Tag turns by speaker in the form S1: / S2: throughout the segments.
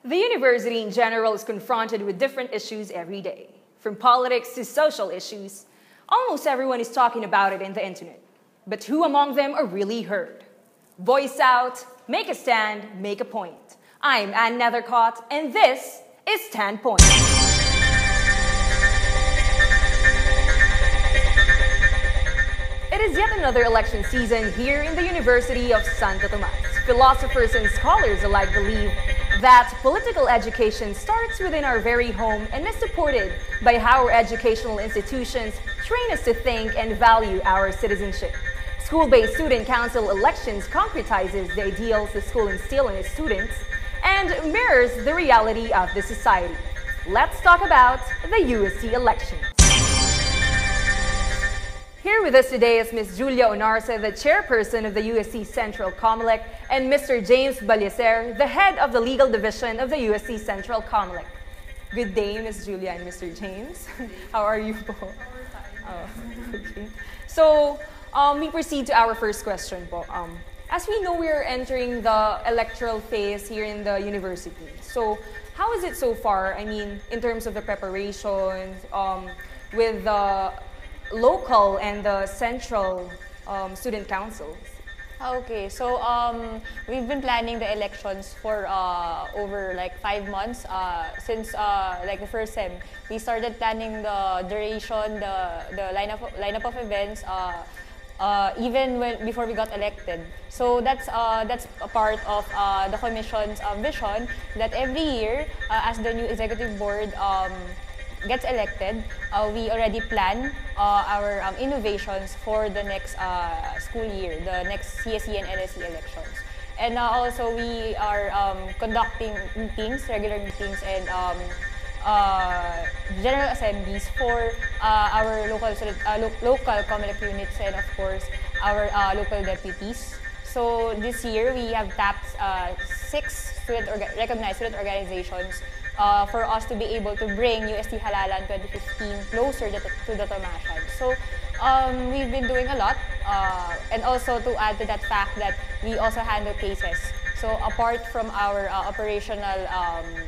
S1: The university in general is confronted with different issues every day. From politics to social issues, almost everyone is talking about it in the internet. But who among them are really heard? Voice out, make a stand, make a point. I'm Ann Nethercott, and this is Standpoint. It is yet another election season here in the University of Santo Tomas. Philosophers and scholars alike believe that political education starts within our very home and is supported by how our educational institutions train us to think and value our citizenship. School-based student council elections concretizes the ideals the school instills in its students and mirrors the reality of the society. Let's talk about the UST elections. Here with us today is Ms. Julia Unarce, the chairperson of the UST-COMELEC, and Mr. James Ballecer, the head of the legal division of the UST-COMELEC. Good day, Ms. Julia and Mr. James. How are you po? Oh, okay. So, we proceed to our first question po. As we know, we are entering the electoral phase here in the university. So, how is it so far? I mean, in terms of the preparations, with the local and the central student councils?
S2: Okay, so we've been planning the elections for over like 5 months since like the first sem. We started planning the duration, the lineup of events, even before we got elected. So that's a part of the commission's vision that every year, as the new executive board gets elected, we already plan our innovations for the next school year, the next CSE and NSE elections. And also we are conducting meetings, regular meetings, and general assemblies for our local COMELEC units and of course our local deputies. So this year we have tapped 6 recognized student organizations for us to be able to bring UST Halalan 2015 closer to the Tomasians. So we've been doing a lot, and also to add to that fact that we also handle cases. So apart from our operational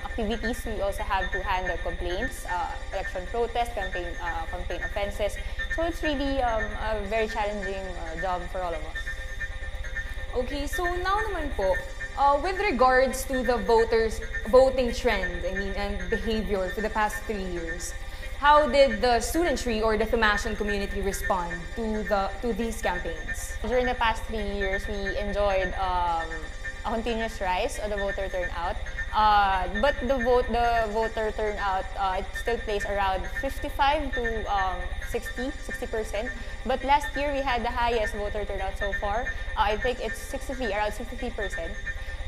S2: activities, we also have to handle complaints, election protests, campaign offenses. So it's really a very challenging job for all of us.
S1: Okay, so now naman po, with regards to the voting trend, and behavior for the past 3 years, how did the studentry or the Tomasian community respond to these campaigns?
S2: During the past 3 years, we enjoyed a continuous rise of the voter turnout. But the voter turnout, it still plays around 55 to 60%. But last year, we had the highest voter turnout so far. I think it's around 63%.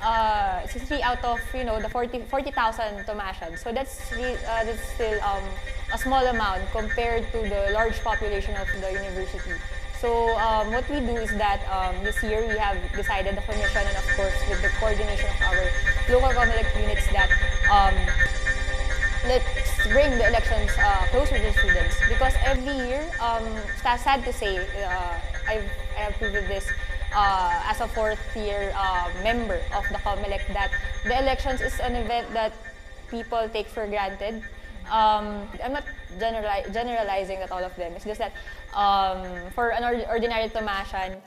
S2: 63 out of the 40,000 Tomasians. So that's still a small amount compared to the large population of the university. So what we do is that this year we have decided, the commission and of course with the coordination of our local COMELEC units, that let's bring the elections closer to the students, because every year, sad to say, I have proved this as a 4th-year member of the COMELEC, that the elections is an event that people take for granted. I'm not generalizing that all of them. It's just that for an ordinary Tomasian,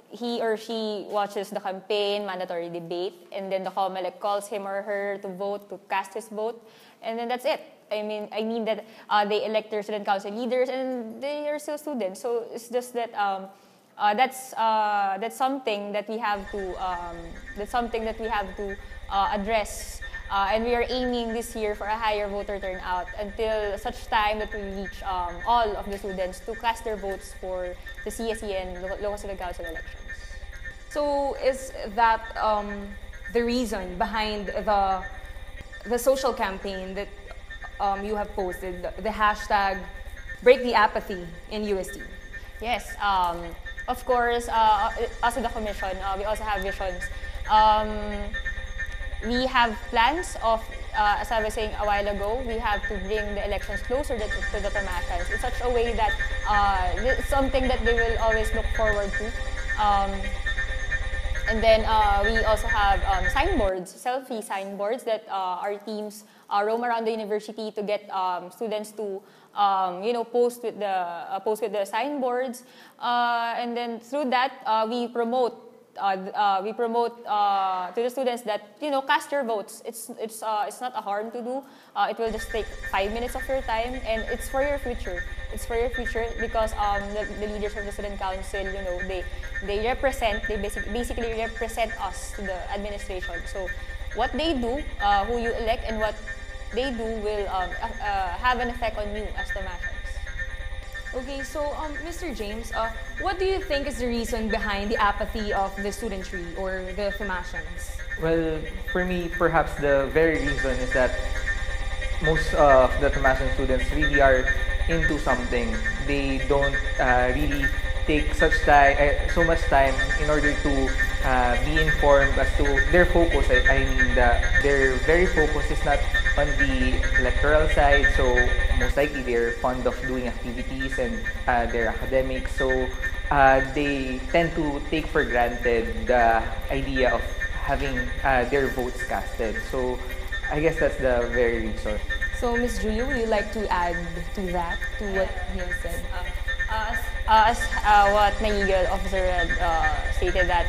S2: he or she watches the campaign, mandatory debate, and then the COMELEC calls him or her to vote, to cast his vote, and then that's it. I mean that they elect their student council leaders, and they are still students. So it's just that that's something that we have to address. And we are aiming this year for a higher voter turnout until such time that we reach all of the students to cast their votes for the CSE and local student council elections.
S1: So is that the reason behind the social campaign that you have posted, the hashtag Break the Apathy in UST?
S2: Yes, of course, as the commission, we also have visions. We have plans of, as I was saying a while ago, we have to bring the elections closer to the Tomasians in such a way that it's something that they will always look forward to. And then we also have signboards, selfie signboards that our teams roam around the university to get students to post with the signboards, and then through that we promote to the students that cast your votes. It's not a harm to do. It will just take 5 minutes of your time, and it's for your future. It's for your future because the leaders of the student council, they basically represent us to the administration. So what they do, who you elect, and what they do will have an effect on you as the masses.
S1: Okay, so Mr. James, what do you think is the reason behind the apathy of the studentry or the Thomasians?
S3: Well, for me, perhaps the very reason is that most of the Thomasian students really are into something. They don't really take so much time in order to be informed as to their focus. I mean, their very focus is not on the electoral side, so most likely they're fond of doing activities and their academics, so they tend to take for granted the idea of having their votes casted. So I guess that's the very reason.
S1: So Ms. Julia, would you like to add to that, to what he has said?
S2: As what my legal officer had stated, that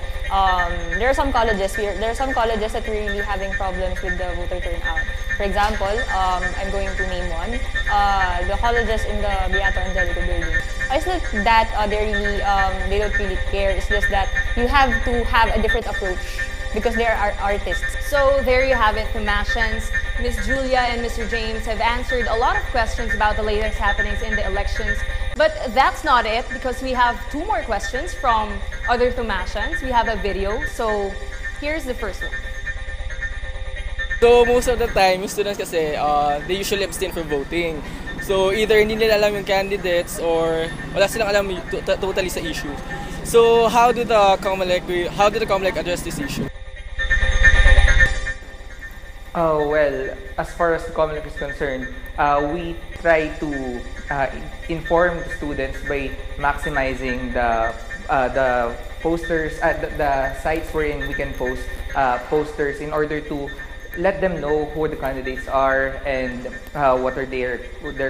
S2: there are some colleges that were really having problems with the voter turnout. For example, I'm going to name one. The colleges in the Beato Angelico building. It's not that they don't really care. It's just that you have to have a different approach because they are artists.
S1: So there you have it, Thomasians. Ms. Julia and Mr. James have answered a lot of questions about the latest happenings in the elections. But that's not it, because we have 2 more questions from other Thomasians. We have a video, so here's the first one.
S4: So most of the time, yung students kasi, they usually abstain from voting. So either hindi nila alam yung candidates or wala silang alam totally sa issue. So how do the COMELEC address this issue?
S3: Well, as far as the COMELEC is concerned, we try to inform the students by maximizing the posters, the sites wherein we can post posters in order to let them know who the candidates are and what are their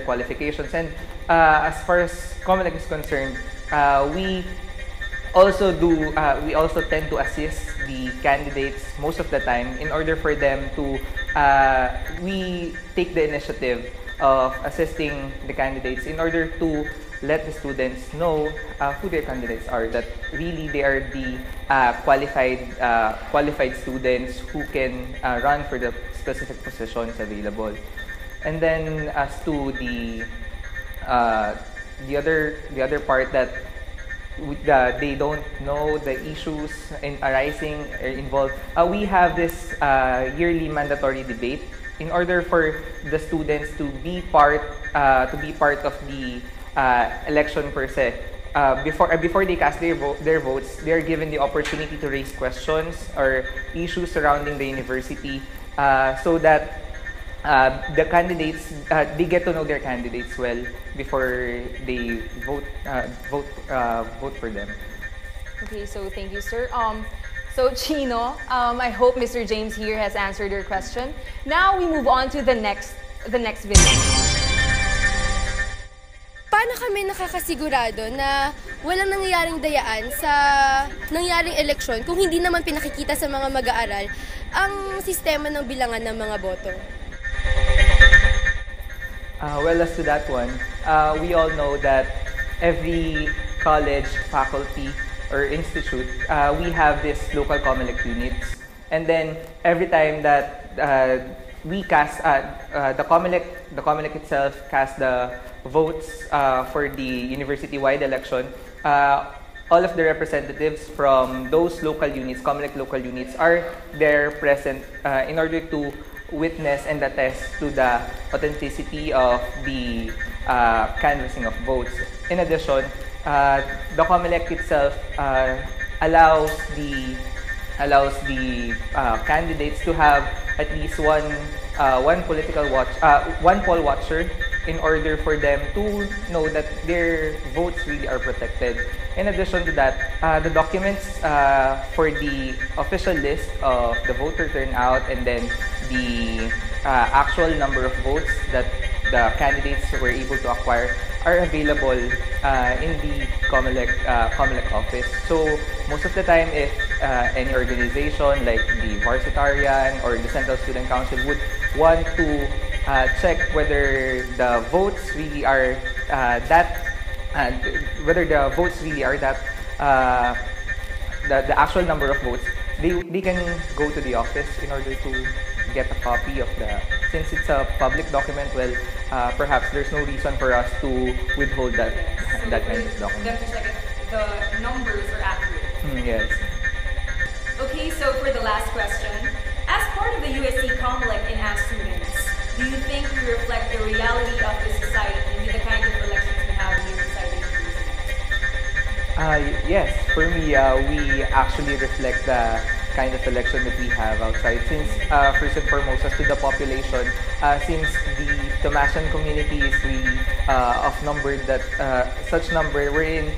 S3: qualifications. And as far as COMELEC is concerned, we also tend to assist the candidates most of the time in order for them to we take the initiative of assisting the candidates in order to let the students know who their candidates are, that really they are the qualified students who can run for the specific positions available. And then as to the other part, that they don't know the issues arising or involved. We have this yearly mandatory debate in order for the students to be part of the election per se. Before they cast their votes, they are given the opportunity to raise questions or issues surrounding the university, so that the candidates they get to know their candidates well before they vote for them.
S1: Okay, so thank you, sir. So Chino, I hope Mr. James here has answered your question. Now we move on to the next video.
S5: Paano kami nakakasigurado na walang nangyayaring dayaan sa nangyaring eleksyon kung hindi naman pinakikita sa mga mag-aaral ang sistema ng bilangan ng mga boto?
S3: Well, as to that one, we all know that every college, faculty, or institute, we have this local COMELEC units. And then every time that we cast, the COMELEC itself casts the votes for the university-wide election, all of the representatives from those local units, COMELEC local units, are there present in order to witness and attest to the authenticity of the canvassing of votes. In addition, the COMELEC itself allows the candidates to have at least one poll watcher in order for them to know that their votes really are protected. In addition to that, the documents for the official list of the voter turnout and then the actual number of votes that the candidates were able to acquire are available in the COMELEC office. So most of the time, if any organization like the Varsitarian or the Central Student Council would want to check whether the votes really are the actual number of votes, they can go to the office in order to get a copy of the, since it's a public document, well, perhaps there's no reason for us to withhold that kind of document.
S1: Them to check if the numbers are accurate.
S3: Yes.
S1: Okay, so for the last question, as part of the UST-COMELEC and as students, do you think we reflect the reality of the society with the kind of elections we have here inside the university?
S3: Yes, for me, we actually reflect the kind of election that we have outside. Since, first and foremost, as to the population, since the Tomasian community is really of-numbered, that such number wherein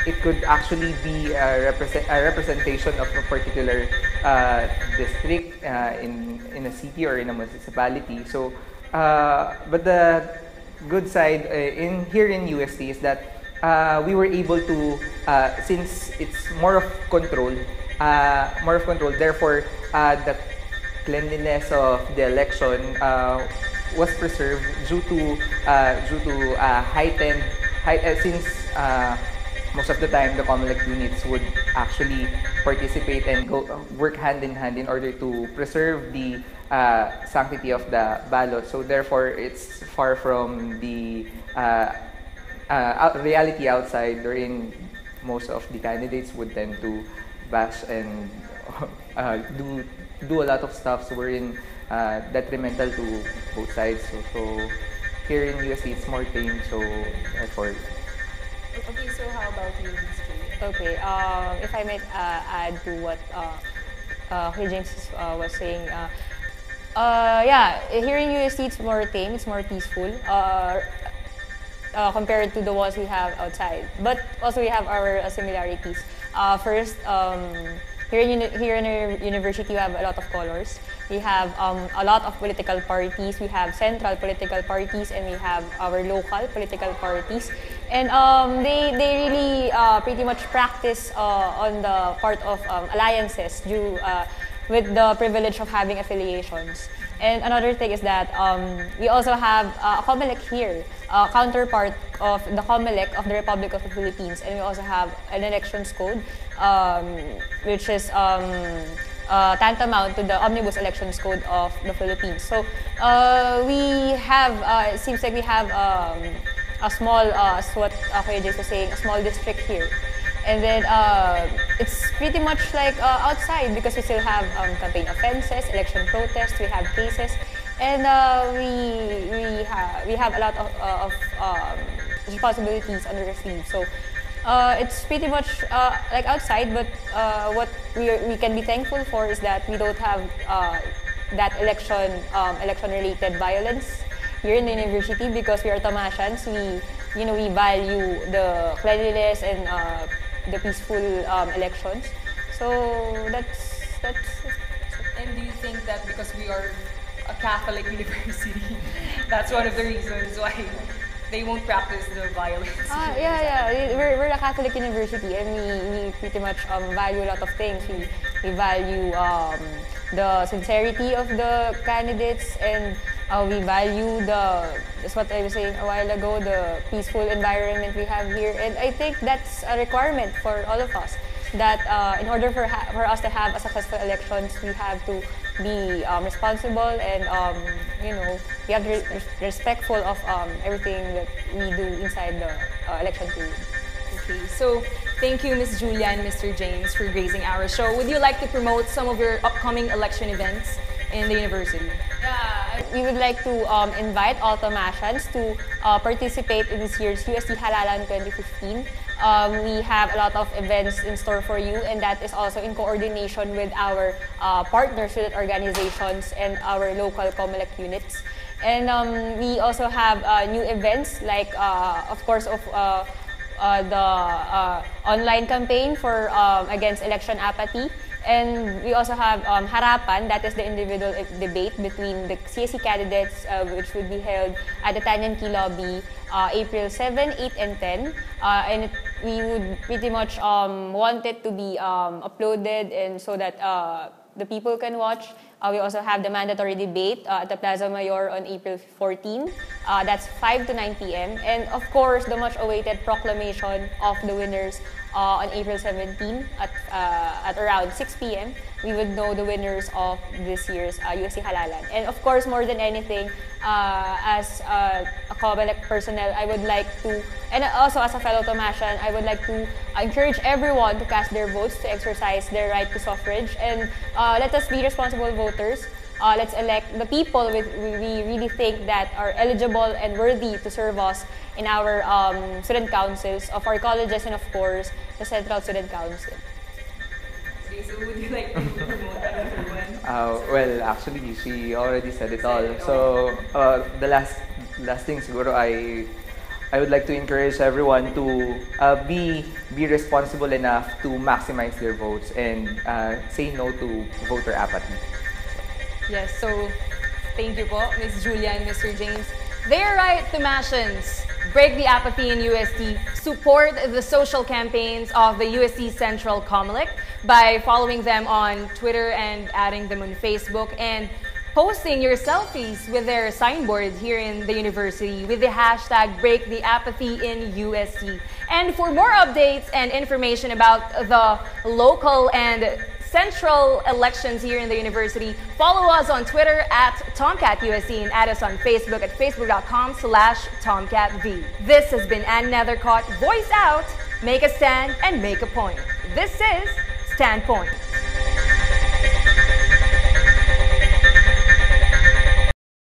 S3: it could actually be a representation of a particular district in a city or in a municipality. So, but the good side here in UST is that we were able to, since it's more of control, therefore the cleanliness of the election was preserved due to since most of the time the COMELEC units would actually participate and work hand in hand in order to preserve the sanctity of the ballot. So therefore, it's far from the reality outside, wherein most of the candidates would tend to bash and do a lot of stuff wherein detrimental to both sides. So here in USC, it's more tame. So therefore.
S2: Okay, so how about you, Ms. Julie? Okay, if I might add to what Kuya James was saying, yeah, here in UST it's more tame, it's more peaceful compared to the ones we have outside. But also we have our similarities. First, here in our university we have a lot of colors. We have a lot of political parties. We have central political parties and we have our local political parties. And they really pretty much practice on the part of alliances with the privilege of having affiliations. And another thing is that we also have a COMELEC here, a counterpart of the COMELEC of the Republic of the Philippines. And we also have an elections code, which is tantamount to the Omnibus Elections Code of the Philippines. So we have, it seems like we have a small, as what Kuya James was saying, a small district here. And then it's pretty much like outside because we still have campaign offenses, election protests, we have cases, and we have a lot of responsibilities under the sleeve. So it's pretty much like outside, but what we can be thankful for is that we don't have that election-related violence here in the university because we are Tomasians. We value the cleanliness and the peaceful elections. So that's.
S1: And do you think that because we are a Catholic university, that's one of the reasons why they won't practice the violence?
S2: Yeah. We're a Catholic university and we pretty much value a lot of things. We value the sincerity of the candidates and we value that's what I was saying a while ago, the peaceful environment we have here. And I think that's a requirement for all of us. That in order for us to have a successful elections, we have to be responsible and we have to be respectful of everything that we do inside the election period.
S1: Okay, so thank you, Ms. Julia and Mr. James, for gracing our show. Would you like to promote some of your upcoming election events in the university?
S2: We would like to invite all Tomasians to participate in this year's UST-Halalan 2015. We have a lot of events in store for you, and that is also in coordination with our partner student organizations and our local COMELEC units. And we also have new events like, of course, the online campaign for against election apathy. And we also have Harapan, that is the individual debate between the CSE candidates, which would be held at the Tanyan Key Lobby April 7, 8, and 10. We would pretty much want it to be uploaded and so that the people can watch. We also have the mandatory debate at the Plaza Mayor on April 14. That's 5 to 9 p.m. And of course, the much awaited proclamation of the winners on April 17 at around 6 p.m. We would know the winners of this year's UST-Halalan. And of course, more than anything, as a COMELEC personnel, I would like to, and also as a fellow Tomasian, I would like to encourage everyone to cast their votes to exercise their right to suffrage. And let us be responsible voters. Let's elect the people we really think that are eligible and worthy to serve us in our student councils of our colleges and, of course, the Central Student Council.
S1: Okay, so would you like to promote another one?
S3: Well, actually, she already said it all. So, the last thing siguro, I would like to encourage everyone to be responsible enough to maximize their votes and say no to voter apathy.
S1: Yes, so thank you po, Ms. Julia and Mr. James. They're right, Tomasians. Break the apathy in UST. Support the social campaigns of the UST Central COMELEC by following them on Twitter and adding them on Facebook and posting your selfies with their signboard here in the university with the hashtag Break the Apathy in UST. And for more updates and information about the local and central elections here in the university, follow us on Twitter at TomcatUSC and add us on Facebook at facebook.com/TomcatV. This has been Ann Nethercott. Voice out, make a stand, and make a point. This is Standpoint.